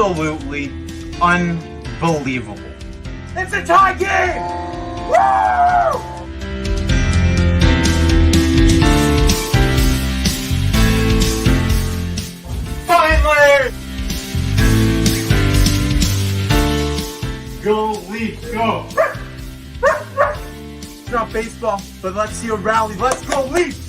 absolutely unbelievable. It's a tie game! Woo! Finally! Go Leafs, go! It's not baseball, but let's see a rally. Let's go Leafs!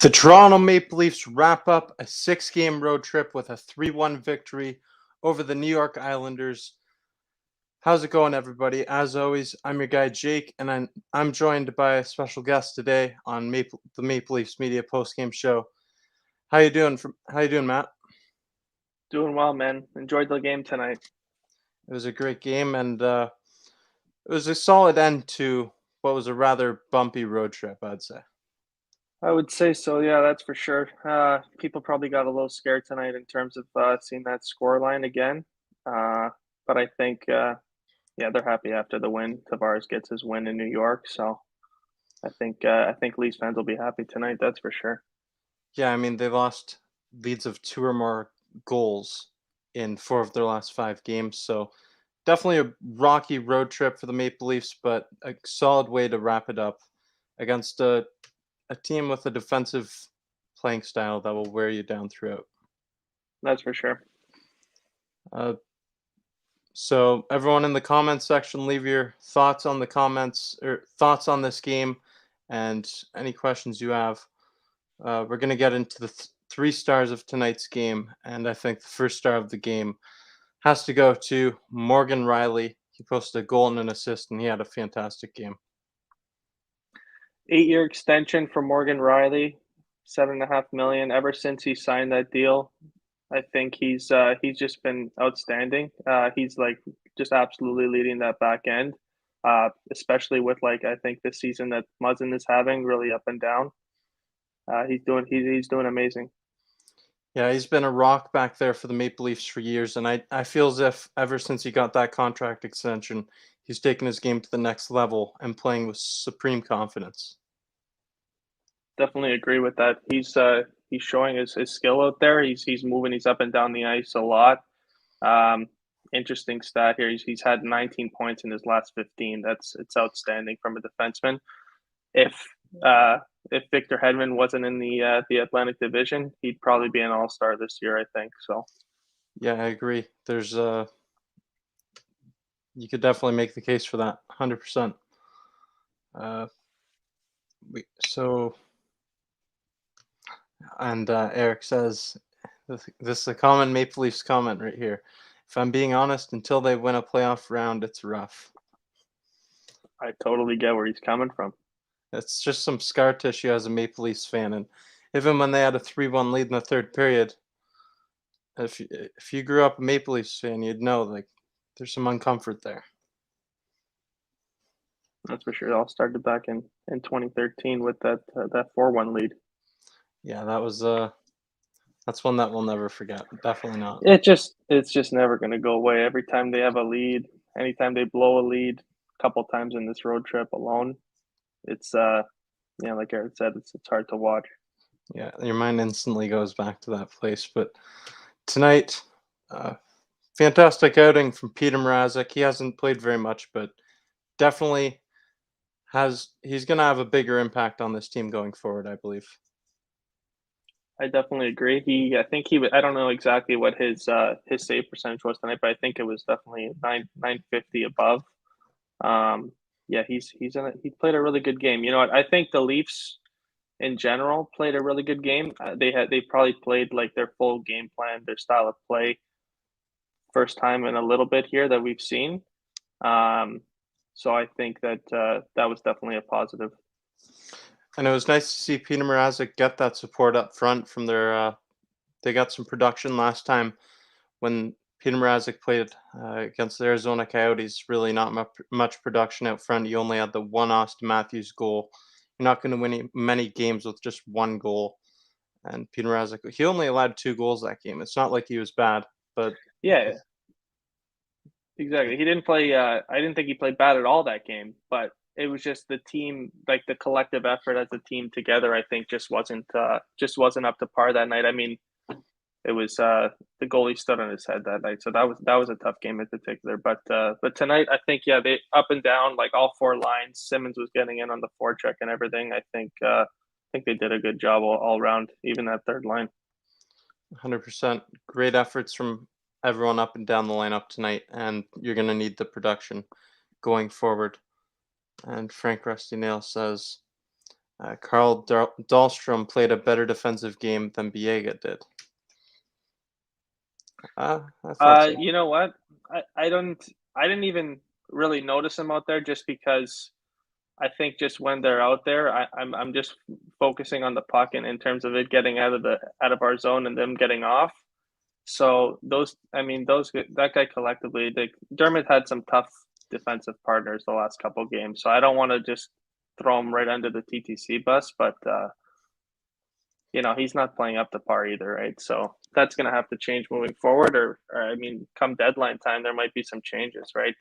The Toronto Maple Leafs wrap up a 6-game road trip with a 3-1 victory over the New York Islanders. How's it going, everybody? As always, I'm your guy Jake, and I'm joined by a special guest today on the Maple Leafs Media postgame show. How you doing, Matt? Doing well, man. Enjoyed the game tonight. It was a great game, and it was a solid end to what was a rather bumpy road trip, I'd say. I would say so. Yeah, that's for sure. People probably got a little scared tonight in terms of seeing that score line again. But I think, they're happy after the win. Tavares gets his win in New York, so I think Leafs fans will be happy tonight. That's for sure. Yeah, I mean, they lost leads of 2 or more goals in 4 of their last 5 games, so definitely a rocky road trip for the Maple Leafs, but a solid way to wrap it up against a team with a defensive playing style that will wear you down throughout. That's for sure. So everyone in the comments section, leave your thoughts on the comments or thoughts on this game and any questions you have. We're going to get into the 3 stars of tonight's game, and I think the first star of the game has to go to Morgan Rielly. He posted a goal and an assist, and he had a fantastic game. 8-year extension for Morgan Rielly, $7.5 million. Ever since he signed that deal, I think he's just been outstanding. He's like just absolutely leading that back end, especially with I think this season that Muzzin is having really up and down. He's doing amazing. Yeah, he's been a rock back there for the Maple Leafs for years, and I feel as if ever since he got that contract extension, he's taken his game to the next level and playing with supreme confidence. Definitely agree with that. He's showing his skill out there. He's moving. He's up and down the ice a lot. Interesting stat here. He's had 19 points in his last 15. It's outstanding from a defenseman. If Victor Hedman wasn't in the Atlantic Division, he'd probably be an all-star this year, I think. So yeah, I agree. There's you could definitely make the case for that 100%. Eric says this is a common Maple Leafs comment right here. If I'm being honest, until they win a playoff round, it's rough. I totally get where he's coming from. It's just some scar tissue as a Maple Leafs fan, and even when they had a 3-1 lead in the third period, if you grew up a Maple Leafs fan, you'd know there's some uncomfort there. That's for sure. It all started back in 2013 with that 4-1 lead. Yeah, that was that's one that we'll never forget. Definitely not. It's just never going to go away. Every time they have a lead, anytime they blow a lead, a couple times in this road trip alone, it's like Eric said, it's hard to watch. Yeah, your mind instantly goes back to that place. But tonight, fantastic outing from Peter Mrazek. He hasn't played very much, but definitely he's going to have a bigger impact on this team going forward, I believe. I definitely agree. I don't know exactly what his save percentage was tonight, but I think it was definitely 950 above. He played a really good game. You know what? I think the Leafs in general played a really good game. They probably played their full game plan, their style of play, first time in a little bit here that we've seen. So I think that was definitely a positive. And it was nice to see Peter Mrazek get that support up front from their. They got some production last time when Peter Mrazek played against the Arizona Coyotes. Really not much production out front. You only had the one Auston Matthews goal. You're not going to win many games with just one goal. And Peter Mrazek, he only allowed 2 goals that game. It's not like he was bad, but Yeah, exactly. He didn't play. I didn't think he played bad at all that game, but it was just the team, like the collective effort as a team together. I think just wasn't up to par that night. I mean, it was the goalie stood on his head that night, so that was a tough game in particular. But tonight, I think they up and down like all 4 lines. Simmons was getting in on the forecheck and everything. I think they did a good job all around, even that third line. 100% great efforts from everyone up and down the lineup tonight, and you're going to need the production going forward. And Frank Rusty Nail says Carl Dahlstrom played a better defensive game than Biega did. I thought so. You know what? I didn't even really notice him out there just because I think just when they're out there, I'm just focusing on the puck and in terms of it getting out of our zone and them getting off. So that guy collectively, Dermott had some tough defensive partners the last couple games. So I don't want to just throw him right under the TTC bus, but he's not playing up to par either, right? So that's going to have to change moving forward, or come deadline time, there might be some changes, right?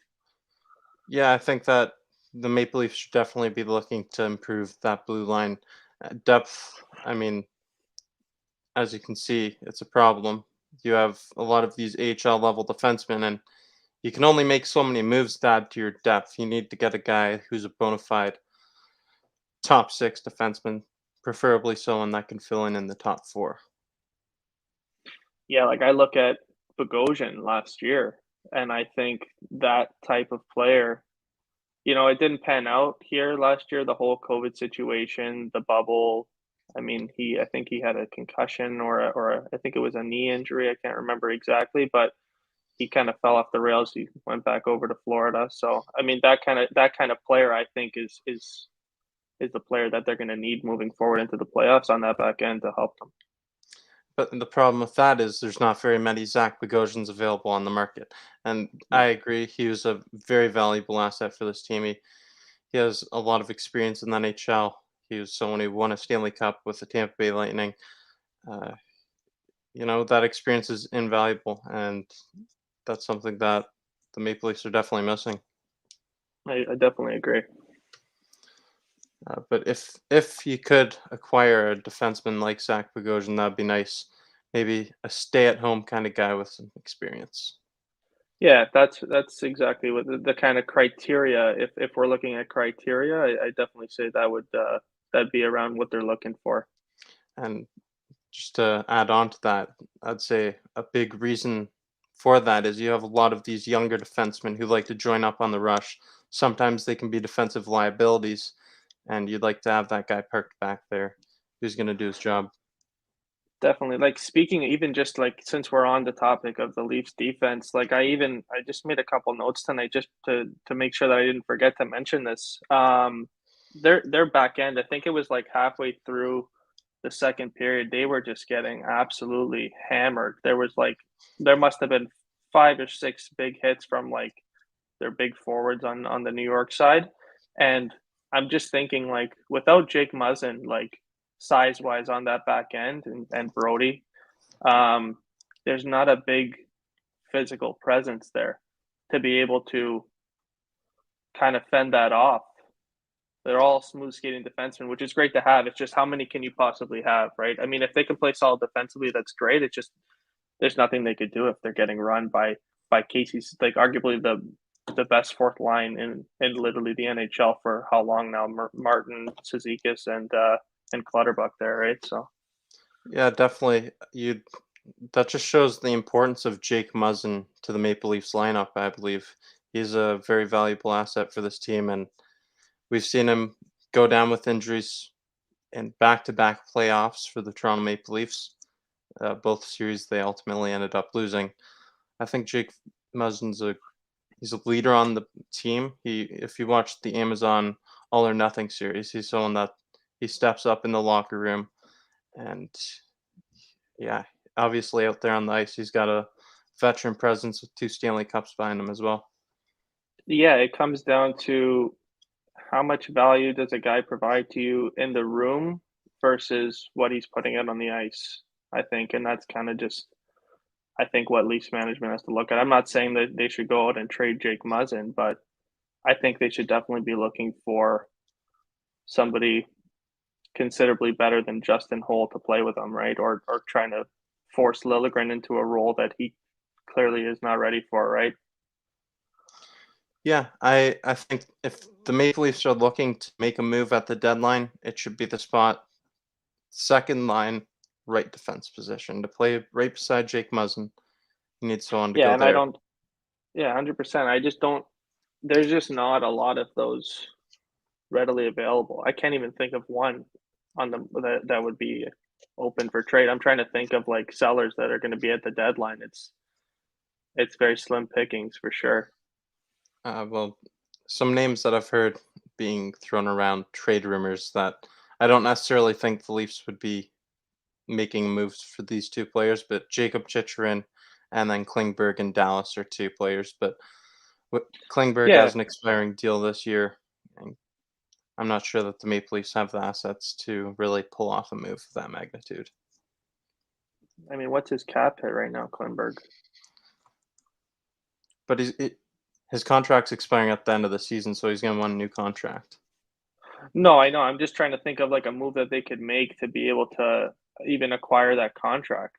Yeah, I think that the Maple Leafs should definitely be looking to improve that blue line depth. I mean, as you can see, it's a problem. You have a lot of these AHL level defensemen, and you can only make so many moves to add to your depth. You need to get a guy who's a bona fide top 6 defenseman, preferably someone that can fill in the top 4. Yeah, like I look at Bogosian last year, and I think that type of player, it didn't pan out here last year, the whole COVID situation, the bubble. I think he had a concussion or I think it was a knee injury. I can't remember exactly, but he kind of fell off the rails. He went back over to Florida. So, that kind of player, I think is the player that they're going to need moving forward into the playoffs on that back end to help them. But the problem with that is there's not very many Zach Bogosians available on the market. And I agree, he was a very valuable asset for this team. He has a lot of experience in the NHL. He was someone who won a Stanley Cup with the Tampa Bay Lightning. That experience is invaluable, and that's something that the Maple Leafs are definitely missing. I definitely agree. But if you could acquire a defenseman like Zach Bogosian, that'd be nice. Maybe a stay-at-home kind of guy with some experience. Yeah, that's exactly what the kind of criteria. If we're looking at criteria, I definitely say that'd be around what they're looking for. And just to add on to that, I'd say a big reason for that is you have a lot of these younger defensemen who like to join up on the rush. Sometimes they can be defensive liabilities, and you'd like to have that guy parked back there who's going to do his job. Definitely. Like speaking, even just like since we're on the topic of the Leafs defense, like I just made a couple notes tonight just to make sure that I didn't forget to mention this. Their back end, I think it was like halfway through the second period, they were just getting absolutely hammered. There must have been 5 or 6 big hits from like their big forwards on the New York side. And I'm just thinking like without Jake Muzzin, like size-wise on that back end and Brody, there's not a big physical presence there to be able to kind of fend that off. They're all smooth skating defensemen, which is great to have. It's just how many can you possibly have, right? I mean, if they can play solid defensively, that's great. It's just there's nothing they could do if they're getting run by Casey's, like arguably the best 4th line in literally the NHL for how long now? Martin, Cizikas, and Clutterbuck there, right? So yeah, definitely. That just shows the importance of Jake Muzzin to the Maple Leafs lineup. I believe he's a very valuable asset for this team, and we've seen him go down with injuries in back-to-back playoffs for the Toronto Maple Leafs. Both series they ultimately ended up losing. I think Jake Muzzin's he's a leader on the team. If you watch the Amazon All or Nothing series, he's someone that he steps up in the locker room, and yeah, obviously out there on the ice, he's got a veteran presence with 2 Stanley Cups behind him as well. Yeah, it comes down to how much value does a guy provide to you in the room versus what he's putting out on the ice, I think. And that's kind of just, I think, what Leafs management has to look at. I'm not saying that they should go out and trade Jake Muzzin, but I think they should definitely be looking for somebody considerably better than Justin Holl to play with them, right? Or trying to force Liljegren into a role that he clearly is not ready for, right? Yeah, I think if the Maple Leafs are looking to make a move at the deadline, it should be the spot, second line, right defense position to play right beside Jake Muzzin. You need someone to Yeah, go and there. 100%. I just don't, there's just not a lot of those readily available. I can't even think of one on that would be open for trade. I'm trying to think of like sellers that are going to be at the deadline. It's very slim pickings for sure. Well, some names that I've heard being thrown around, trade rumors that I don't necessarily think the Leafs would be making moves for these two players, but Jacob Chicherin and then Klingberg and Dallas are two players. But Klingberg Yeah, has an expiring deal this year, and I'm not sure that the Maple Leafs have the assets to really pull off a move of that magnitude. I mean, what's his cap hit right now, Klingberg? But his contract's expiring at the end of the season, so he's going to want a new contract. No, I know. I'm just trying to think of like a move that they could make to be able to even acquire that contract.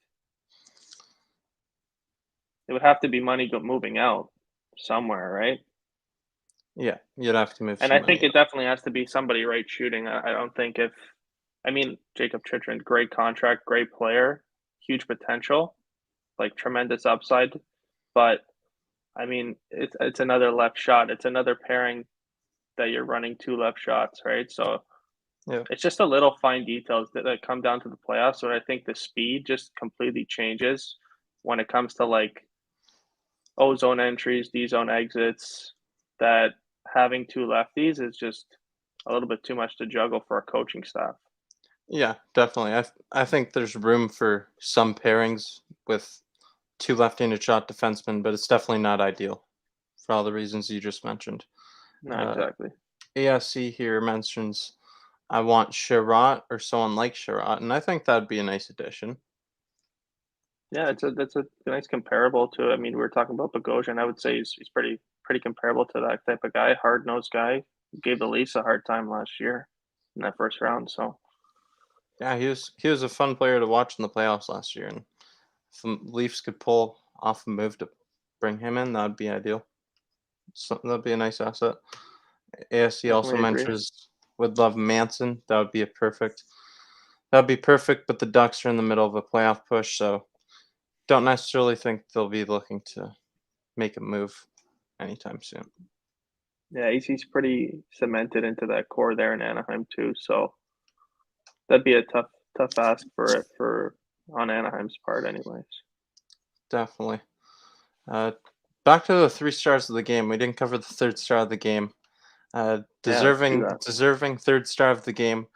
It would have to be money moving out somewhere, right? Yeah, you'd have to move And some I money. think it definitely has to be somebody right shooting. I don't think I mean, Jacob Chicherin, great contract, great player, huge potential, like tremendous upside. But I mean, it's another left shot. It's another pairing that you're running two left shots, right? So Yeah. it's just a little fine details that come down to the playoffs. So I think the speed just completely changes when it comes to like O zone entries, D zone exits. That having two lefties is just a little bit too much to juggle for a coaching staff. Yeah, definitely. I think there's room for some pairings with two left-handed shot defensemen, but it's definitely not ideal for all the reasons you just mentioned. No, Uh, exactly. ASC here mentions I want Sherratt or someone like Sherratt, and I think that'd be a nice addition. Yeah, that's a nice comparable to. I mean, we were talking about Bogosian. I would say he's pretty comparable to that type of guy, hard nosed guy. Gave the Leafs a hard time last year in that first round. So Yeah, he was a fun player to watch in the playoffs last year, and if the Leafs could pull off a move to bring him in, that'd be ideal. So that'd be a nice asset. ASC also definitely agree. mentions would love Manson. That'd be perfect, but the Ducks are in the middle of a playoff push, so don't necessarily think they'll be looking to make a move anytime soon. Yeah, he's pretty cemented into that core there in Anaheim too. So that'd be a tough ask for on Anaheim's part, anyways. Definitely. Back to the 3 stars of the game. We didn't cover the third star of the game. Yeah, let's do that. Deserving third star of the game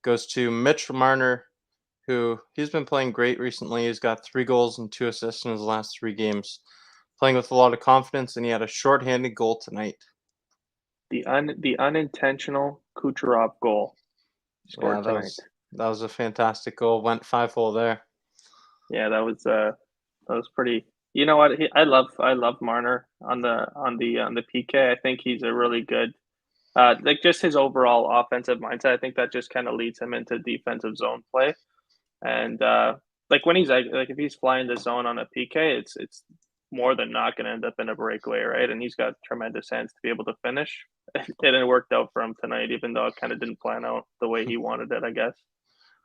goes to Mitch Marner, who he's been playing great recently. He's got 3 goals and 2 assists in his last 3 games, playing with a lot of confidence, and he had a shorthanded goal tonight. The unintentional Kucherov goal scored Yeah, tonight. that was a fantastic goal. Went 5-hole there. Yeah, that was pretty. You know what? I love Marner on the PK. I think he's a really good, like just his overall offensive mindset. I think that just kind of leads him into defensive zone play, and like when he's like if he's flying the zone on a PK, it's more than not going to end up in a breakaway, right? And he's got tremendous hands to be able to finish. It worked out for him tonight, even though it kind of didn't plan out the way he wanted it, I guess.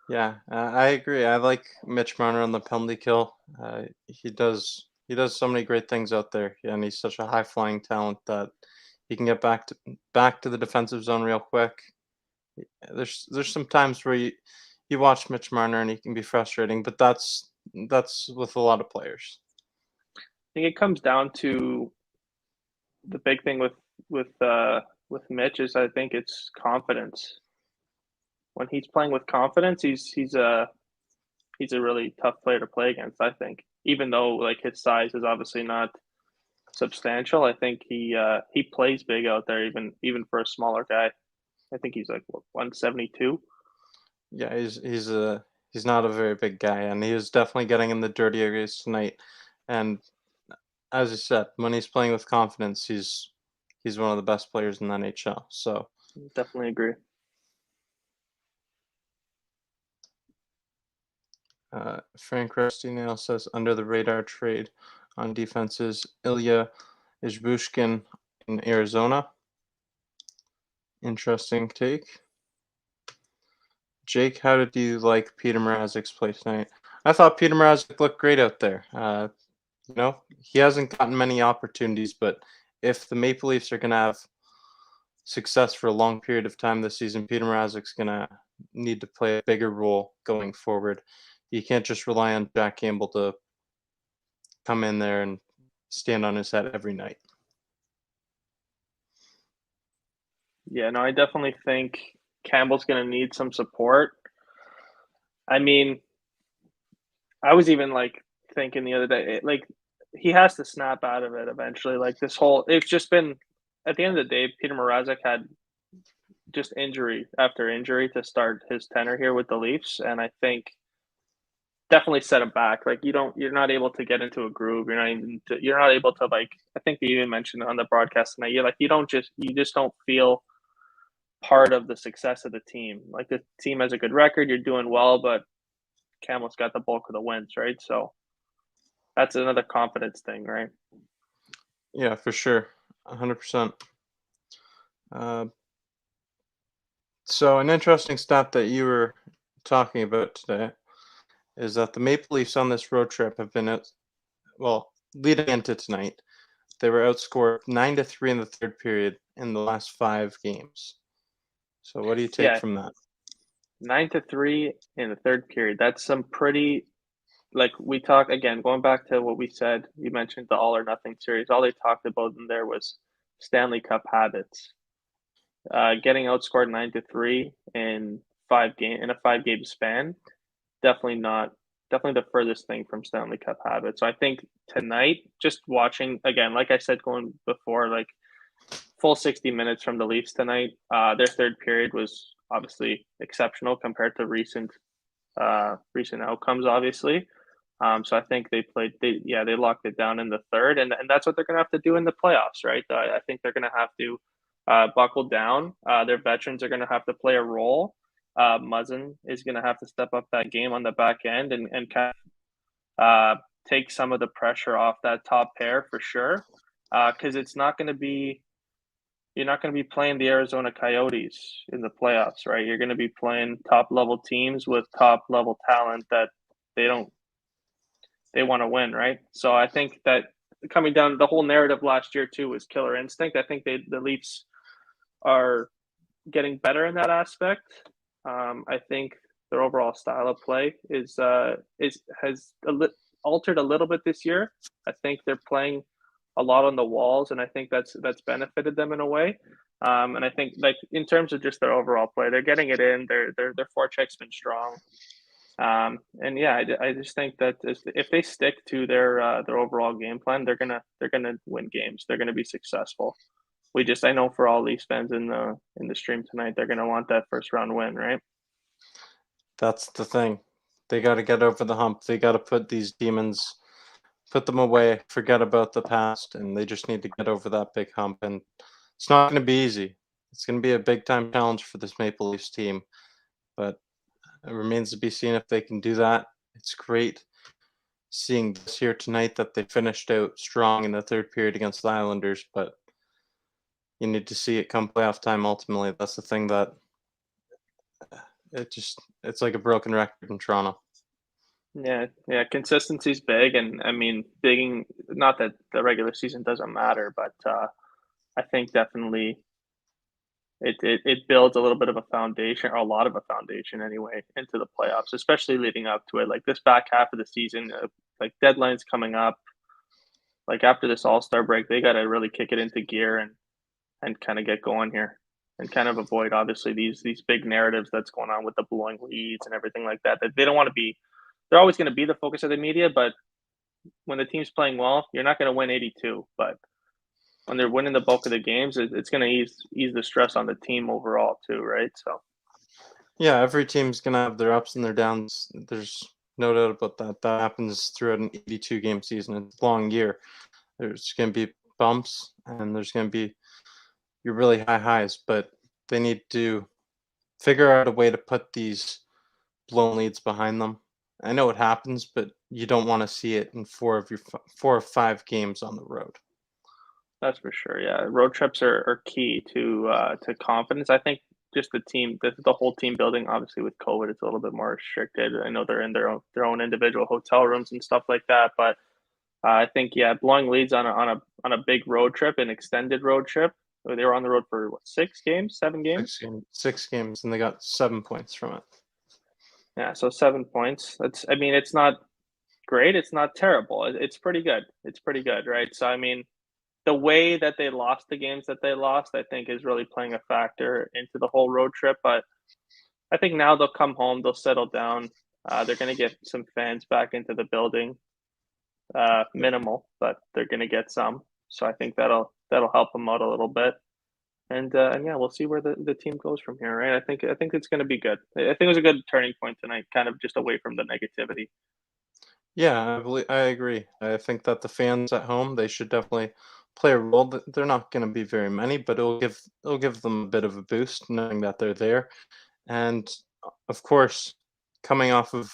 Yeah, I agree. I like Mitch Marner on the penalty kill. He does so many great things out there, and he's such a high flying talent that he can get back to the defensive zone real quick. There's some times where you watch Mitch Marner and he can be frustrating, but that's with a lot of players. I think it comes down to the big thing with Mitch is I think it's confidence. When he's playing with confidence, he's a really tough player to play against. I think, even though like his size is obviously not substantial, I think he plays big out there, even for a smaller guy. I think he's like what, 172. Yeah, he's not a very big guy, and he was definitely getting in the dirty areas tonight. And as you said, when he's playing with confidence, he's one of the best players in the NHL. So Definitely agree. Frank Rusty Nail says under the radar trade on defenses, Ilya Izbushkin in Arizona. Interesting take. Jake, how did you like Peter Mrazek's play tonight? I thought Peter Mrazek looked great out there. He hasn't gotten many opportunities, but if the Maple Leafs are going to have success for a long period of time this season, Peter Mrazek's going to need to play a bigger role going forward. You can't just rely on Jack Campbell to come in there and stand on his head every night. Yeah, no, I definitely think Campbell's going to need some support. I mean, I was even thinking the other day, he has to snap out of it eventually. It's just been at the end of the day, Peter Mrazek had just injury after injury to start his tenure here with the Leafs, and I think definitely set him back. You're not able to get into a groove. You're not able to I think you even mentioned on the broadcast tonight. You just don't feel part of the success of the team. Like the team has a good record, you're doing well, but Campbell's got the bulk of the wins, right? So that's another confidence thing, right? Yeah, for sure. 100%. So an interesting stat that you were talking about today is that the Maple Leafs on this road trip have been leading into tonight, they were outscored 9-3 in the third period in the last 5 games. So what do you take from that? 9-3 in the third period. That's some pretty we talk again, going back to what we said, you mentioned the all or nothing series. All they talked about in there was Stanley Cup habits. Getting outscored 9-3 in a 5 game span, definitely the furthest thing from Stanley Cup habits. So I think tonight, just watching again, like I said going before, full 60 minutes from the Leafs tonight. Their third period was obviously exceptional compared to recent outcomes, obviously. So I think they locked it down in the third, and that's what they're going to have to do in the playoffs, right? I think they're going to have to buckle down. Their veterans are going to have to play a role. Muzzin is going to have to step up that game on the back end and kind of take some of the pressure off that top pair for sure, because you're not going to be playing the Arizona Coyotes in the playoffs, right? You're going to be playing top level teams with top level talent that they want to win, right? So I think that coming down, the whole narrative last year too was killer instinct. I think the Leafs are getting better in that aspect. I think their overall style of play has altered a little bit this year. I think they're playing a lot on the walls, and I think that's benefited them in a way. And I think in terms of just their overall play, they're getting it in. Their forecheck's been strong. And yeah, I just think that if they stick to their overall game plan, they're gonna win games. They're gonna be successful. I know for all Leafs fans in the stream tonight, they're gonna want that first round win, right? That's the thing. They got to get over the hump. They got to put these demons, put them away, forget about the past, and they just need to get over that big hump. And it's not going to be easy. It's going to be a big time challenge for this Maple Leafs team, but it remains to be seen if they can do that. It's great seeing this here tonight that they finished out strong in the third period against the Islanders, but you need to see it come playoff time ultimately. That's the thing that it's like a broken record in Toronto. Yeah, consistency's big, and I mean, not that the regular season doesn't matter, but I think definitely it builds a little bit of a foundation, or a lot of a foundation anyway, into the playoffs, especially leading up to it. Like this back half of the season, deadlines coming up, after this All-Star break, they got to really kick it into gear and kind of get going here, and kind of avoid obviously these big narratives that's going on with the blowing leads and everything like that. That they don't want to be. They're always going to be the focus of the media, but when the team's playing well, you're not going to win 82. But when they're winning the bulk of the games, it's going to ease the stress on the team overall too, right? So Yeah, every team's gonna have their ups and their downs. There's no doubt about that. That happens throughout an 82 game season. It's a long year. There's gonna be bumps and there's gonna be your really high highs, but they need to figure out a way to put these blown leads behind them. I know it happens, but you don't want to see it in 4 or 5 games on the road. That's for sure. Yeah, road trips are key to confidence. I think just the whole team building. Obviously, with COVID, it's a little bit more restricted. I know they're in their own individual hotel rooms and stuff like that. But I think yeah, blowing leads on a big road trip, an extended road trip. They were on the road for what, 6 games, 7 games? 6 games, and they got 7 points from it. Yeah, so 7 points. I mean, it's not great. It's not terrible. It's pretty good. It's pretty good, right? So I mean, the way that they lost the games that they lost, I think, is really playing a factor into the whole road trip. But I think now they'll come home, they'll settle down. They're going to get some fans back into the building. Minimal, but they're going to get some. So I think that'll help them out a little bit. And yeah, we'll see where the team goes from here, right? I think it's going to be good. I think it was a good turning point tonight, kind of just away from the negativity. Yeah, I agree. I think that the fans at home, they should definitely play a role. They're not going to be very many, but it'll give them a bit of a boost knowing that they're there. And of course, coming off of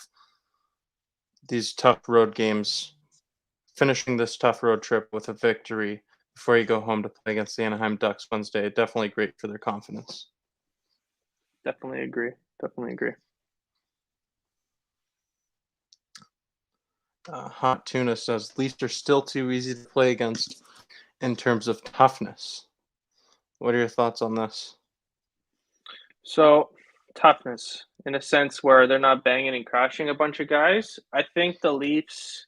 these tough road games, finishing this tough road trip with a victory before you go home to play against the Anaheim Ducks Wednesday, definitely great for their confidence. Definitely agree. Definitely agree. Hot Tuna says Leafs are still too easy to play against in terms of toughness. What are your thoughts on this? So toughness, in a sense where they're not banging and crashing a bunch of guys. I think the Leafs,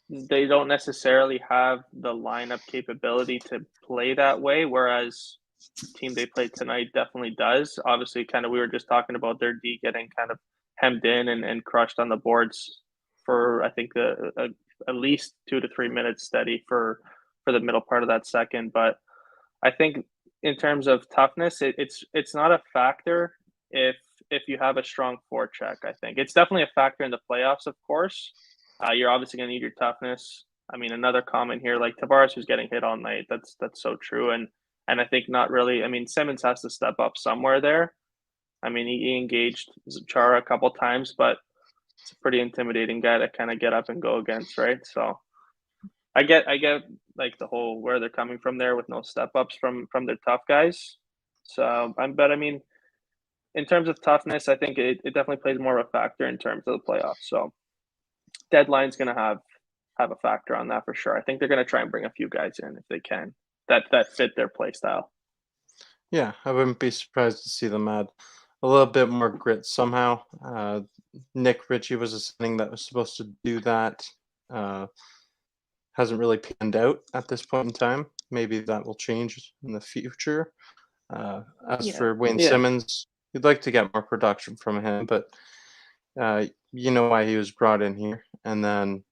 they don't necessarily have the lineup capability to play that way, whereas the team they played tonight definitely does. Obviously, kind of we were just talking about their D getting kind of hemmed in and crushed on the boards for I think at least 2 to 3 minutes steady for the middle part of that second. But I think in terms of toughness, it's not a factor if you have a strong forecheck. I think it's definitely a factor in the playoffs, of course. You're obviously going to need your toughness. I mean, another comment here, like Tavares was getting hit all night. That's so true, and I think not really. I mean, Simmons has to step up somewhere there. I mean, he engaged Chara a couple times, but it's a pretty intimidating guy to kind of get up and go against, right? So I get like the whole where they're coming from there with no step ups from their tough guys. So but I mean, in terms of toughness, I think it definitely plays more of a factor in terms of the playoffs. So deadline's gonna have a factor on that for sure. I think they're gonna try and bring a few guys in if they can that fit their play style. Yeah, I wouldn't be surprised to see them add a little bit more grit somehow. Nick Ritchie was a signing that was supposed to do that. Uh, hasn't really panned out at this point in time. Maybe that will change in the future. As Yeah, for Wayne yeah, Simmons, you'd like to get more production from him, but you know why he was brought in here. And then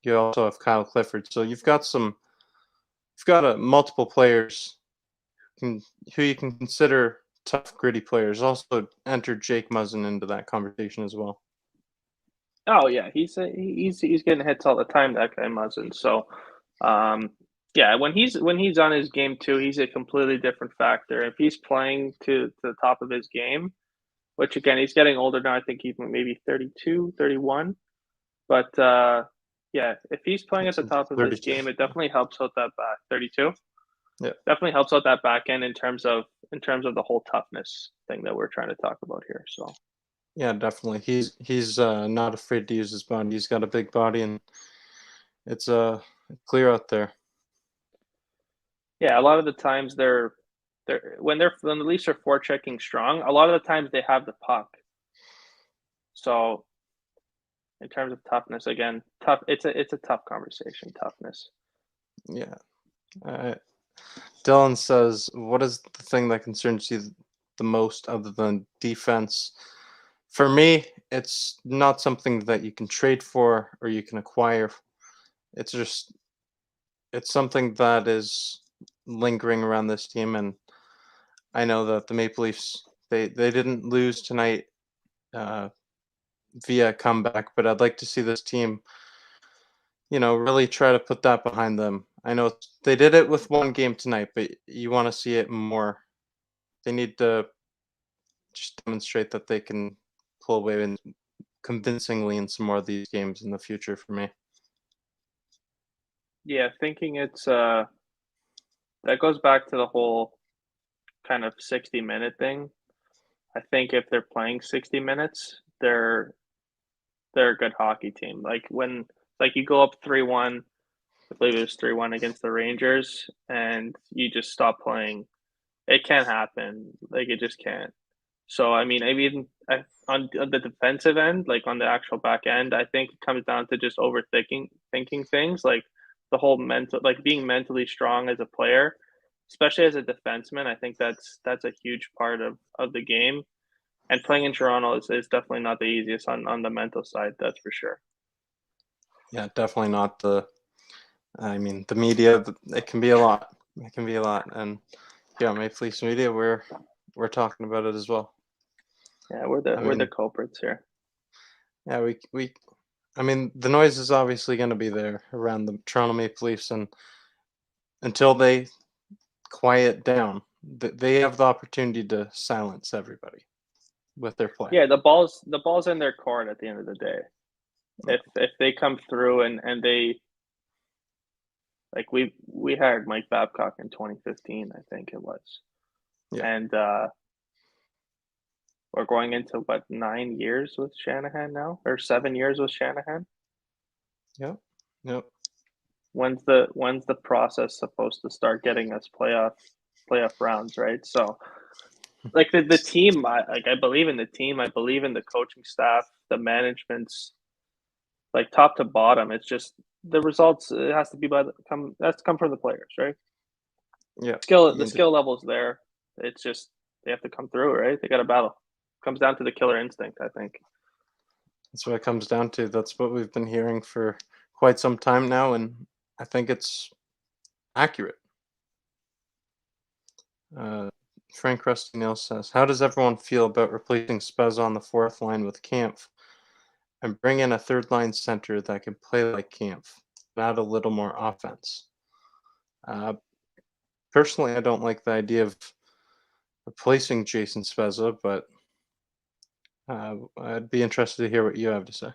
you also have Kyle Clifford. So you've got multiple players who you can consider tough, gritty players. Also enter Jake Muzzin into that conversation as well. Oh yeah, he's getting hits all the time. That guy Muzzin. So, yeah, when he's on his game too, he's a completely different factor. If he's playing to the top of his game, which again he's getting older now. I think he's maybe 32, 31. But yeah, if he's playing at the top of his 32. game, it definitely helps out that back 32. Yeah. Definitely helps out that back end in terms of the whole toughness thing that we're trying to talk about here. So. Yeah, definitely. He's not afraid to use his body. He's got a big body, and it's clear out there. Yeah, a lot of the times when the Leafs are forechecking strong, a lot of the times they have the puck. So in terms of toughness, again, tough. It's a tough conversation. Toughness. Yeah. Uh, Dylan says, "What is the thing that concerns you the most other than defense?" For me, it's not something that you can trade for or you can acquire. It's just it's something that is lingering around this team, and I know that the Maple Leafs They didn't lose tonight via comeback, but I'd like to see this team, really try to put that behind them. I know they did it with one game tonight, but you want to see it more. They need to just demonstrate that they can pull away convincingly in some more of these games in the future for me. Yeah, thinking it's that goes back to the whole kind of 60-minute thing. I think if they're playing 60 minutes, they're a good hockey team. Like when you go up 3-1, I believe it was 3-1 against the Rangers, and you just stop playing. It can't happen. Like it just can't. So I mean, on the defensive end, like on the actual back end, I think it comes down to just thinking things, like the whole mental, like being mentally strong as a player, especially as a defenseman. I think that's a huge part of the game. And playing in Toronto is definitely not the easiest on the mental side. That's for sure. Yeah, definitely not the media. It can be a lot. It can be a lot, and yeah, Maple Leafs media, we're talking about it as well. Yeah, we're the culprits here. Yeah, the noise is obviously going to be there around the Toronto Maple Leafs, and until they quiet down, they have the opportunity to silence everybody with their play. Yeah, the ball's in their court at the end of the day. If they come through and they, like, we hired Mike Babcock in 2015, I think it was. Yeah. And we're going into 9 years with Shanahan now, or 7 years with Shanahan. Yep. When's the process supposed to start getting us playoff rounds, right? So, like the team, I believe in the team. I believe in the coaching staff, the management's, like top to bottom. It's just the results. It has to come from the players, right? Yeah. The skill level's there. It's just they have to come through, right? They got to battle. Comes down to the killer instinct, I think. That's what it comes down to. That's what we've been hearing for quite some time now, and I think it's accurate. Frank Rusty Nail says, "How does everyone feel about replacing Spezza on the fourth line with Kampf and bring in a third line center that can play like Kampf and add a little more offense?" Personally, I don't like the idea of replacing Jason Spezza, but I'd be interested to hear what you have to say.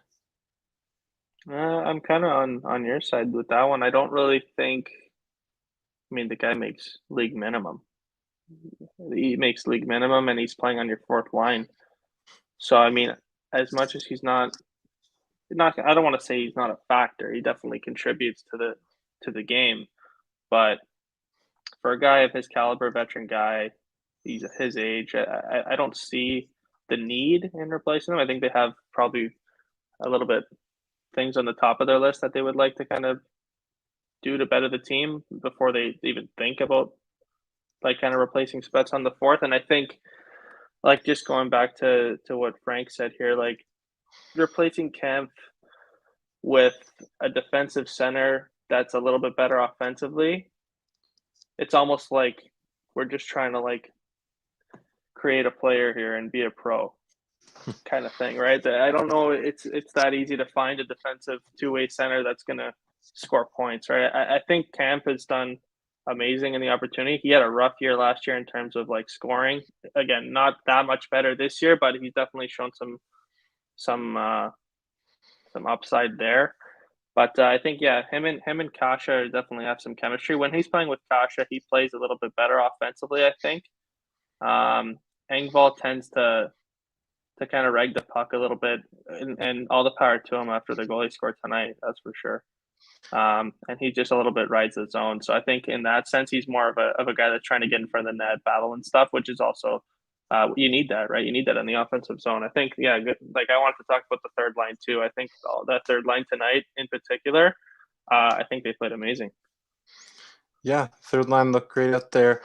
I'm kind of on your side with that one. I don't really think. I mean, the guy makes league minimum. He makes league minimum, and he's playing on your fourth line. So I mean, as much as he's not, I don't want to say he's not a factor. He definitely contributes to the game, but for a guy of his caliber, veteran guy, he's his age. I don't see the need in replacing him. I think they have probably a little bit things on the top of their list that they would like to kind of do to better the team before they even think about like kind of replacing Spets on the fourth. And I think, like, just going back to what Frank said here, like replacing Kempf with a defensive center that's a little bit better offensively, it's almost like we're just trying to like create a player here and be a pro kind of thing, right? I don't know. It's that easy to find a defensive two-way center that's going to score points, right? I think Camp has done amazing in the opportunity. He had a rough year last year in terms of like scoring. Again, not that much better this year, but he's definitely shown some upside there. But I think him and Kasha definitely have some chemistry. When he's playing with Kasha, he plays a little bit better offensively, I think. Engvall tends to kind of rag the puck a little bit, and all the power to him after the goal he scored tonight, that's for sure. And he just a little bit rides the zone. So I think in that sense, he's more of a guy that's trying to get in front of the net, battle and stuff, which is also you need that, right? You need that in the offensive zone. I think, good. Like I wanted to talk about the third line too. I think that third line tonight in particular, I think they played amazing. Yeah, third line looked great out there.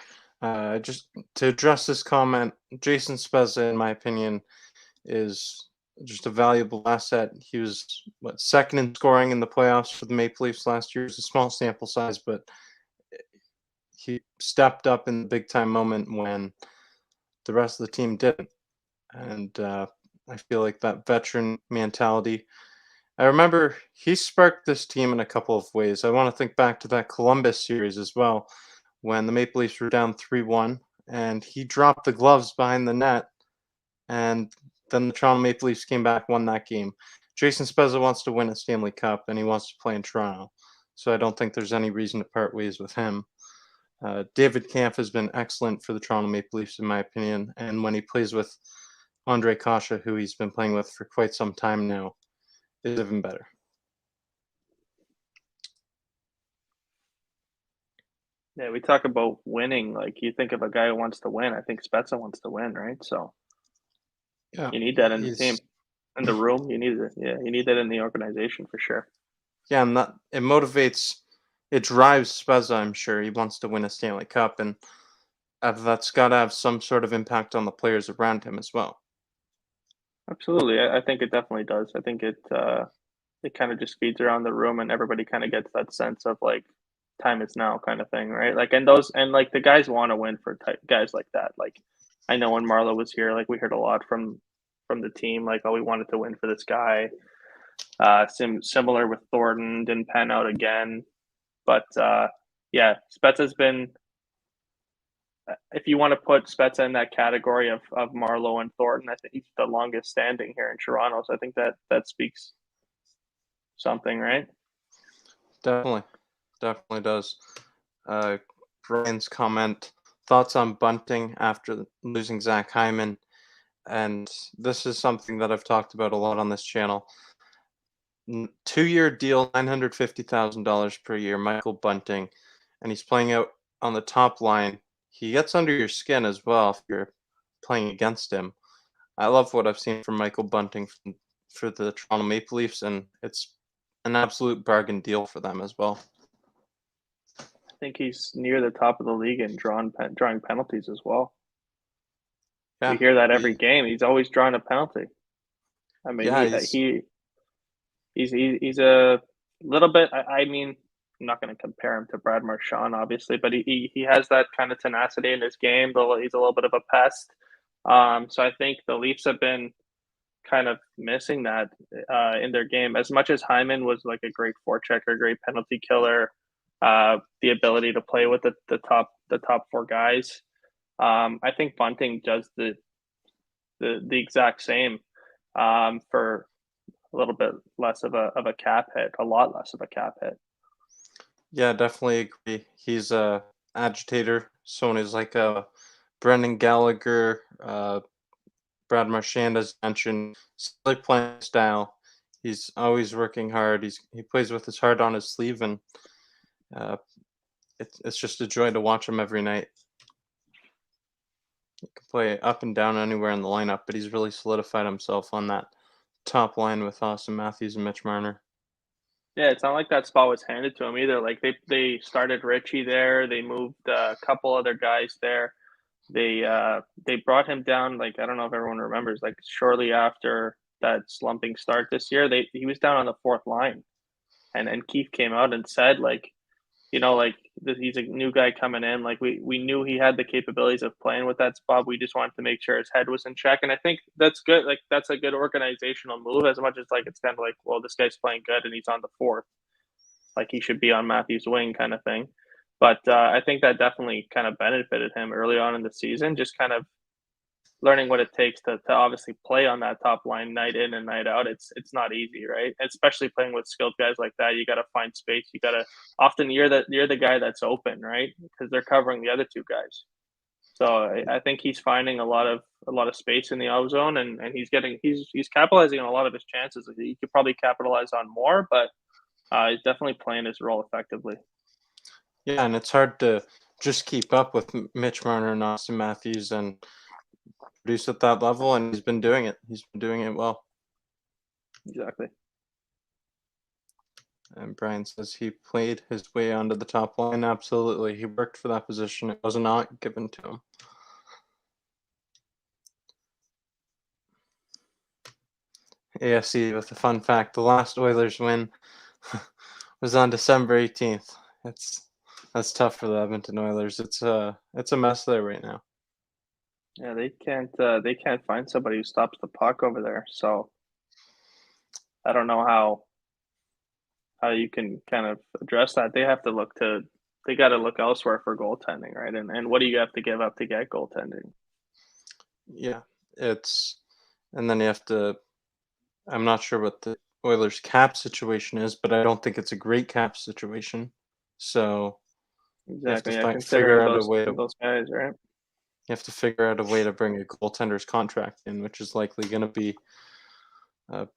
Just to address this comment, Jason Spezza, in my opinion, is just a valuable asset. He was second in scoring in the playoffs for the Maple Leafs last year. It's a small sample size, but he stepped up in the big time moment when the rest of the team didn't. And I feel like that veteran mentality. I remember he sparked this team in a couple of ways. I want to think back to that Columbus series as well, when the Maple Leafs were down 3-1, and he dropped the gloves behind the net, and then the Toronto Maple Leafs came back, won that game. Jason Spezza wants to win a Stanley Cup, and he wants to play in Toronto, so I don't think there's any reason to part ways with him. David Kampf has been excellent for the Toronto Maple Leafs, in my opinion, and when he plays with Andre Kasha, who he's been playing with for quite some time now, is even better. Yeah, we talk about winning. Like, you think of a guy who wants to win. I think Spezza wants to win, right? So Yeah, you need that in the he's team, in the room. You need it. Yeah, you need that in the organization for sure. yeah, and that it motivates, it drives Spezza. I'm sure he wants to win a Stanley Cup, and that's got to have some sort of impact on the players around him as well. Absolutely, I think it definitely does. I think it kind of just feeds around the room, and everybody kind of gets that sense of like time is now kind of thing, right? Like, and like the guys want to win for guys like that. Like, I know when Marleau was here, like we heard a lot from the team, like, oh, we wanted to win for this guy. Similar with Thornton, didn't pan out again, but yeah, Spezza's been. If you want to put Spezza in that category of Marleau and Thornton, I think he's the longest standing here in Toronto. So I think that speaks something, right? Definitely does. Brian's comment, thoughts on Bunting after losing Zach Hyman, and this is something that I've talked about a lot on this channel. 2-year deal, $950,000 per year, Michael Bunting, and he's playing out on the top line. He gets under your skin as well if you're playing against him. I love what I've seen from Michael Bunting for the Toronto Maple Leafs, and it's an absolute bargain deal for them as well. I think he's near the top of the league in drawing penalties as well. Yeah, we hear that every game. He's always drawing a penalty. I mean, yeah, he's a little bit. I mean, I'm not going to compare him to Brad Marchand, obviously, but he has that kind of tenacity in his game. But he's a little bit of a pest. So I think the Leafs have been kind of missing that in their game. As much as Hyman was like a great forechecker, great penalty killer, the ability to play with the top four guys. I think Bunting does the exact same for a little bit less of a cap hit, a lot less of a cap hit. Yeah, definitely agree. He's a agitator. Someone who's like a Brendan Gallagher, Brad Marchand, as mentioned, similar playing style. He's always working hard. He plays with his heart on his sleeve, and it's just a joy to watch him every night. He can play up and down anywhere in the lineup, but he's really solidified himself on that top line with Austin Matthews and Mitch Marner. Yeah, it's not like that spot was handed to him either. Like they started Richie there. They moved a couple other guys there. They brought him down. Like, I don't know if everyone remembers. Like, shortly after that slumping start this year, he was down on the fourth line, and Keefe came out and said, like, you know, like, he's a new guy coming in. Like, we knew he had the capabilities of playing with that spot. We just wanted to make sure his head was in check. And I think that's good. Like, that's a good organizational move, as much as like it's kind of like, well, this guy's playing good and he's on the fourth. Like, he should be on Matthews' wing kind of thing. But I think that definitely kind of benefited him early on in the season, just kind of learning what it takes to obviously play on that top line night in and night out. It's not easy, right? Especially playing with skilled guys like that. You got to find space. You got to often you're the guy that's open, right? Because they're covering the other two guys. So I think he's finding a lot of space in the O zone, and he's capitalizing on a lot of his chances. He could probably capitalize on more, but he's definitely playing his role effectively. Yeah, and it's hard to just keep up with Mitch Marner and Austin Matthews and produce at that level, and he's been doing it. He's been doing it well. Exactly. And Brian says he played his way onto the top line. Absolutely. He worked for that position. It was not given to him. AFC with a fun fact. The last Oilers win was on December 18th. That's tough for the Edmonton Oilers. It's a mess there right now. Yeah, they can't find somebody who stops the puck over there. So I don't know how you can kind of address that. They got to look elsewhere for goaltending, right? And what do you have to give up to get goaltending? Yeah, it's and then you have to. I'm not sure what the Oilers cap situation is, but I don't think it's a great cap situation. So you have to Exactly. Yeah, figure considering out a way to those guys, right? bring a goaltender's contract in, which is likely going to be a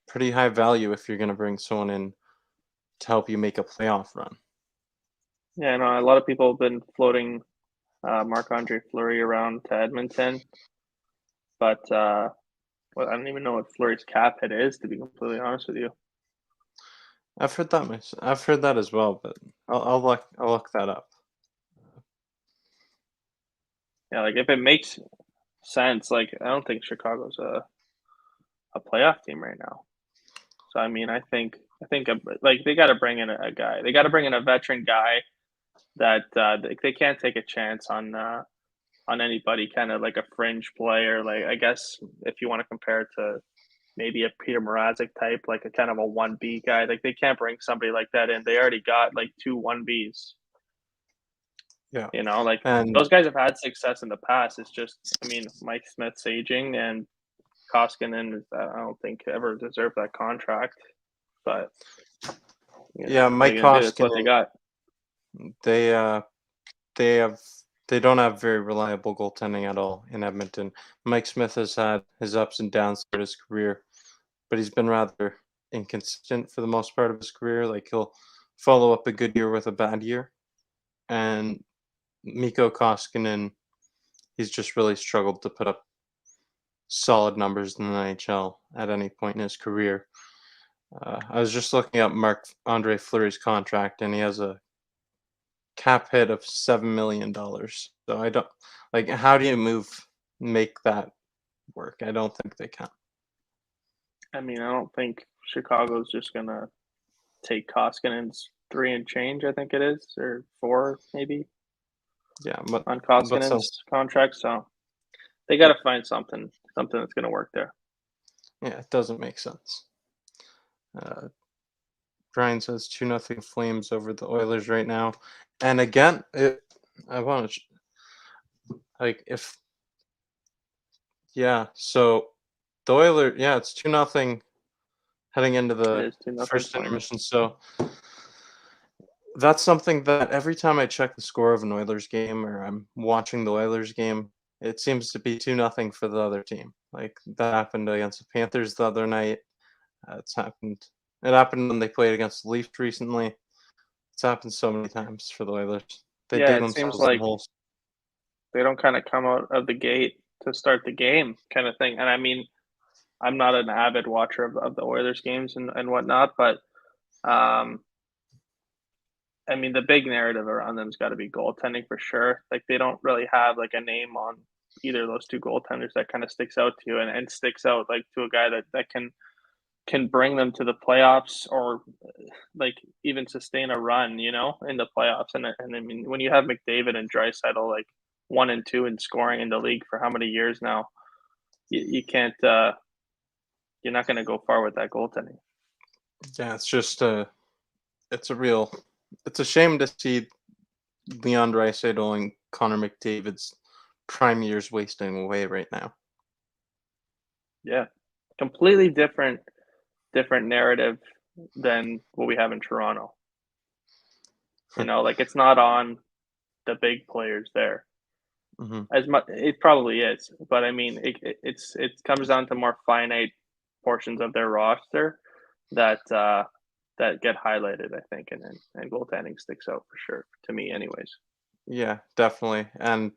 pretty high value if you're going to bring someone in to help you make a playoff run. Yeah, no, a lot of people have been floating Marc-Andre Fleury around to Edmonton, but well, I don't even know what Fleury's cap hit is, to be completely honest with you. I've heard that as well, but I'll look that up. Yeah, like if it makes sense, like I don't think Chicago's a playoff team right now. So I mean, like they got to bring in a guy. They got to bring in a veteran guy that they can't take a chance on anybody kind of like a fringe player. Like I guess if you want to compare it to maybe a Peter Mrazek type, like a kind of a 1B guy. Like they can't bring somebody like that in. They already got like two 1Bs. Yeah, You know, like and those guys have had success in the past. It's just, I mean, Mike Smith's aging and Koskinen, I don't think ever deserved that contract. But you yeah, know, what are Mike you gonna do? That's what they Koskinen. got. They they have they don't have very reliable goaltending at all in Edmonton. Mike Smith has had his ups and downs throughout his career, but he's been rather inconsistent for the most part of his career. Like he'll follow up a good year with a bad year, and Mikko Koskinen, he's just really struggled to put up solid numbers in the NHL at any point in his career. I was just looking up Marc Andre Fleury's contract, and he has a cap hit of $7 million. So I don't like. How do you make that work? I don't think they can. I mean, I don't think Chicago's just gonna take Koskinen's three and change, I think it is, or four maybe Yeah, on but so Koskinen's contract. So they got to find something that's going to work there. yeah, it doesn't make sense. Uh, Brian says 2-0 Flames over the Oilers right now, and again, I want to like if yeah. So the Oilers, yeah, it's 2-0 heading into It the is 2-0 first Flames. intermission. So that's something that every time I check the score of an Oilers game or I'm watching the Oilers game, it seems to be 2-0 for the other team. Like that happened against the Panthers the other night. It's happened. It happened when they played against the Leafs recently. It's happened so many times for the Oilers. They Yeah, dig it seems themselves in like holes. they don't kind of come out of the gate to start the game, kind of thing. And I mean, I'm not an avid watcher of the Oilers games and whatnot, but I mean, the big narrative around them's got to be goaltending for sure. Like they don't really have like a name on either of those two goaltenders that kind of sticks out to you and sticks out like to a guy that can bring them to the playoffs or like even sustain a run, you know, in the playoffs. And I mean, when you have McDavid and Draisaitl like 1 and 2 in scoring in the league for how many years now, you can't. You're not going to go far with that goaltending. Yeah, it's just it's a real. It's a shame to see Leon Draisaitl and Connor McDavid's prime years wasting away right now. Yeah, completely different narrative than what we have in Toronto. You know, like it's not on the big players there Mm-hmm. as much. It probably is, but I mean, it comes down to more finite portions of their roster that that get highlighted. I think, and goaltending sticks out for sure to me, anyways. Yeah, definitely. And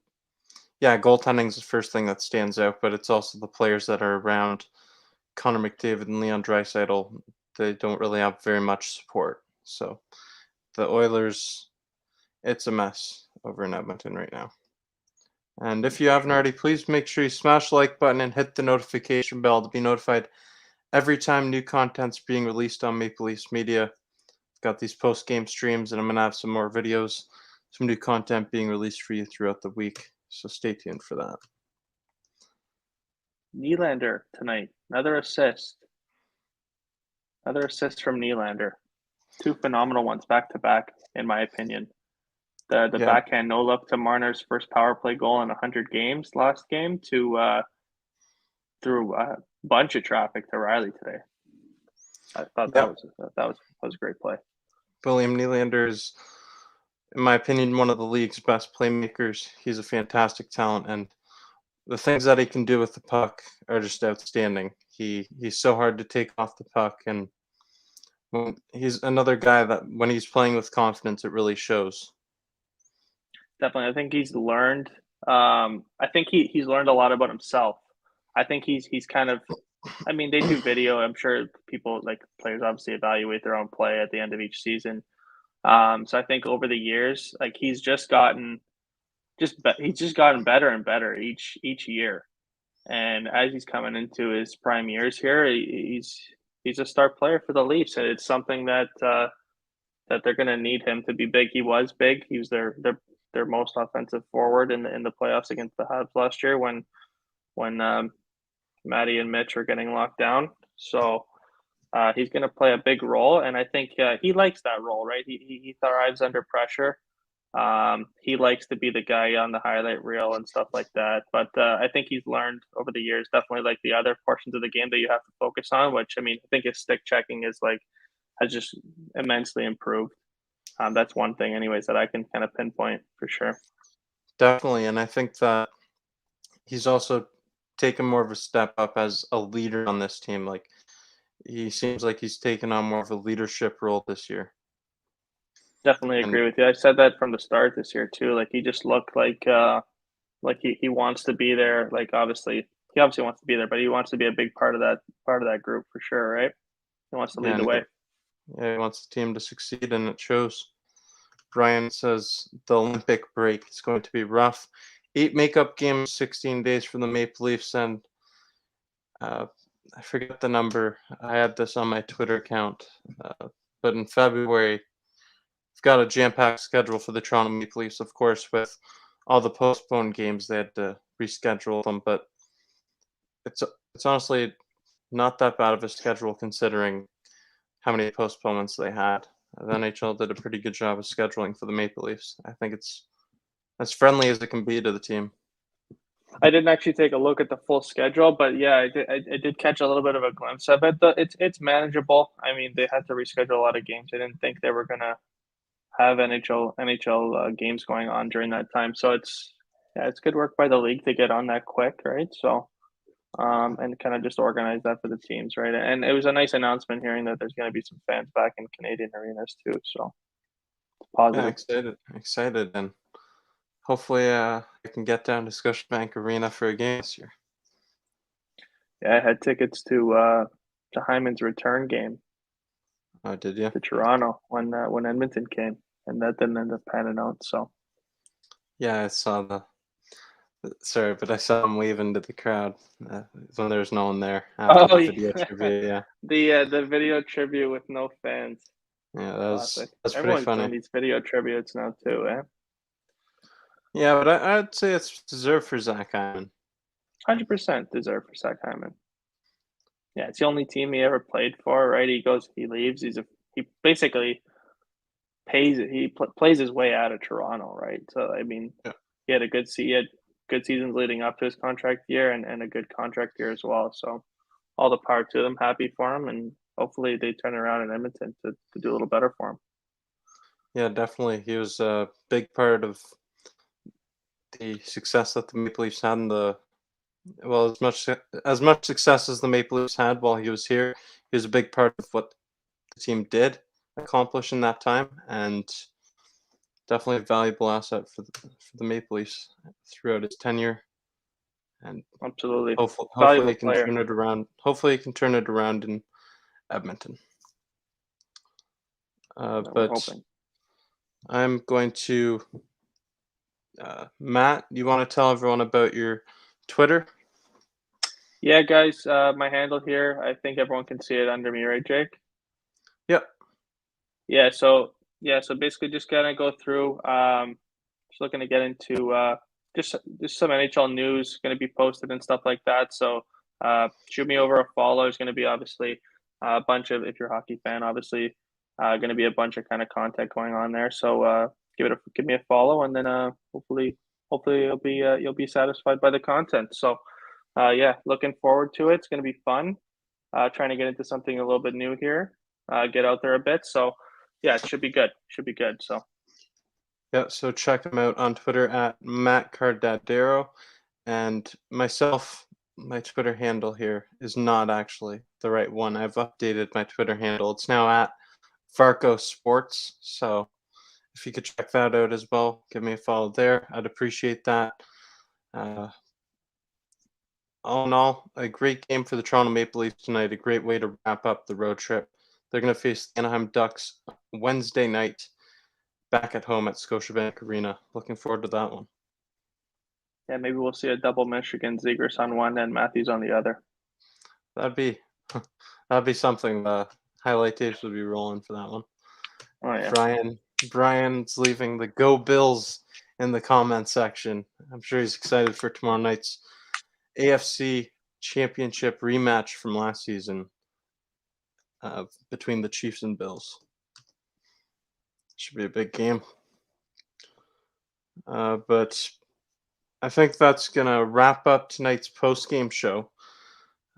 yeah, goaltending is the first thing that stands out, but it's also the players that are around Connor McDavid and Leon Draisaitl. They don't really have very much support. So the Oilers, it's a mess over in Edmonton right now. And if you haven't already, please make sure you smash the like button and hit the notification bell to be notified every time new content's being released on Maple Leafs Media. Got these post-game streams, and I'm going to have some more videos, some new content being released for you throughout the week. So stay tuned for that. Nylander tonight. Another assist. Another assist from Nylander. Two phenomenal ones back to back, in my opinion. The Yeah. backhand no look to Marner's first power play goal in 100 games last game to through a bunch of traffic to Riley today. I thought that was a great play. William Nylander is, in my opinion, one of the league's best playmakers. He's a fantastic talent, and the things that he can do with the puck are just outstanding. He's so hard to take off the puck, and he's another guy that when he's playing with confidence, it really shows. Definitely, I think he's learned. I think he's learned a lot about himself. I think he's kind of. I mean, they do video. I'm sure people like players obviously evaluate their own play at the end of each season. So I think over the years, like he's just gotten better and better each year. And as he's coming into his prime years here, he's a star player for the Leafs, and it's something that that they're going to need him to be big. He was big. He was their most offensive forward in the playoffs against the Habs last year when Matty and Mitch were getting locked down. So he's going to play a big role, and I think he likes that role, right? He thrives under pressure. He likes to be the guy on the highlight reel and stuff like that. But I think he's learned over the years, definitely like the other portions of the game that you have to focus on, which I mean, I think his stick checking has just immensely improved. That's one thing anyways that I can kind of pinpoint for sure. Definitely, and I think that he's also taken more of a step up as a leader on this team. Like he seems like he's taken on more of a leadership role this year. Definitely agree with you. I said that from the start this year too. Like he just looked like he wants to be there. Like he obviously wants to be there, but he wants to be a big part of that group for sure, right? He wants to lead the way. Yeah, he wants the team to succeed, and it shows. Brian says the Olympic break is going to be rough. 8 makeup games, 16 days for the Maple Leafs, and I forget the number. I had this on my Twitter account, but in February, we've got a jam-packed schedule for the Toronto Maple Leafs, of course, with all the postponed games. They had to reschedule them, but it's honestly not that bad of a schedule considering how many postponements they had. The NHL did a pretty good job of scheduling for the Maple Leafs. I think it's as friendly as it can be to the team. I didn't actually take a look at the full schedule, but yeah, I did catch a little bit of a glimpse of it. It's manageable. I mean, they had to reschedule a lot of games. I didn't think they were gonna have NHL games going on during that time. So it's good work by the league to get on that quick, right? So and kind of just organize that for the teams, right? And it was a nice announcement hearing that there's going to be some fans back in Canadian arenas too. So it's positive. Yeah, excited, and hopefully I can get down to Scotiabank Arena for a game this year. Yeah, I had tickets to Hyman's return game. Oh, did you? To Toronto when Edmonton came, and that didn't end up panning out. So yeah, I saw Sorry, but I saw him waving to the crowd when there was no one there. After the video tribute, yeah. The video tribute with no fans. Yeah, that's Everyone's pretty funny. doing these video tributes now too, eh? Yeah, but I'd say it's deserved for Zach Hyman. 100% deserved for Zach Hyman. Yeah, it's the only team he ever played for, right? He leaves. He basically plays his way out of Toronto, right? So I mean, he had good seasons leading up to his contract year and a good contract year as well. So all the power to them. Happy for him, and hopefully they turn around in Edmonton to do a little better for him. Yeah, definitely. He was a big part of the success that the Maple Leafs had as much success as the Maple Leafs had while he was here. He was a big part of what the team did accomplish in that time, and definitely a valuable asset for the Maple Leafs throughout his tenure. And absolutely, hopefully he can turn it around. Hopefully he can turn it around in Edmonton. But I'm going to Matt, you want to tell everyone about your Twitter? Yeah, guys, my handle here, I think everyone can see it under me, right, Jake? Yep. Yeah, so basically just gonna go through just looking to get into just some NHL news going to be posted and stuff like that. So shoot me over a follow. There's going to be obviously a bunch of, if you're a hockey fan, obviously going to be a bunch of kind of content going on there. So give me a follow, and then hopefully you'll be satisfied by the content. So yeah, looking forward to it. It's going to be fun. Trying to get into something a little bit new here. Get out there a bit. So yeah, it should be good. Should be good. So Yeah, so check him out on Twitter at Matt Cardadero. And myself, my Twitter handle here is not actually the right one. I've updated my Twitter handle. It's now at Farco Sports. So if you could check that out as well, give me a follow there. I'd appreciate that. All in all, a great game for the Toronto Maple Leafs tonight. A great way to wrap up the road trip. They're going to face the Anaheim Ducks Wednesday night back at home at Scotiabank Arena. Looking forward to that one. yeah, maybe we'll see a double Michigan, Zegras on one and Matthews on the other. That'd be something. The highlight tapes would be rolling for that one. Oh yeah. Brian's leaving the Go Bills in the comment section. I'm sure he's excited for tomorrow night's AFC Championship rematch from last season between the Chiefs and Bills. Should be a big game. But I think that's going to wrap up tonight's post-game show.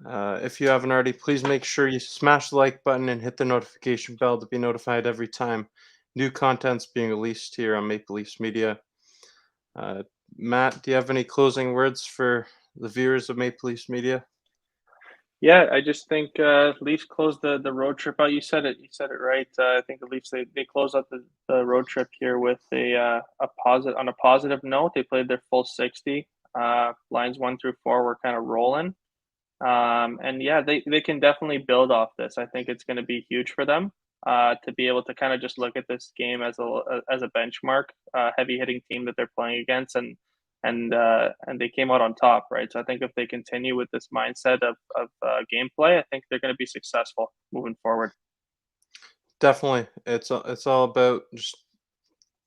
If you haven't already, please make sure you smash the like button and hit the notification bell to be notified every time new content's being released here on Maple Leafs Media. Matt, do you have any closing words for the viewers of Maple Leafs Media? Yeah, I just think Leafs closed the road trip out. You said it. You said it right. I think the Leafs they closed out the road trip here with a positive note. They played their full 60. Lines 1 through 4 were kind of rolling. And yeah, they can definitely build off this. I think it's going to be huge for them to be able to kind of just look at this game as a benchmark, heavy hitting team that they're playing against, and they came out on top, right? So I think if they continue with this mindset of gameplay, I think they're going to be successful moving forward. Definitely, it's all about just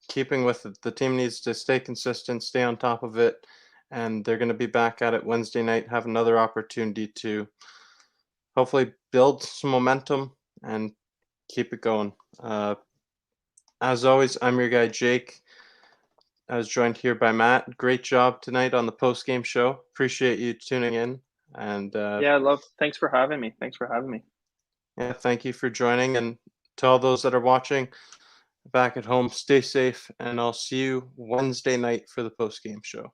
keeping with it. The team needs to stay consistent, stay on top of it, and they're going to be back at it Wednesday night. Have another opportunity to hopefully build some momentum and keep it going. As always, I'm your guy Jake. I was joined here by Matt. Great job tonight on the post-game show. Appreciate you tuning in. And Yeah, thanks for having me. Thanks for having me. Yeah, thank you for joining. And to all those that are watching back at home, stay safe. And I'll see you Wednesday night for the post-game show.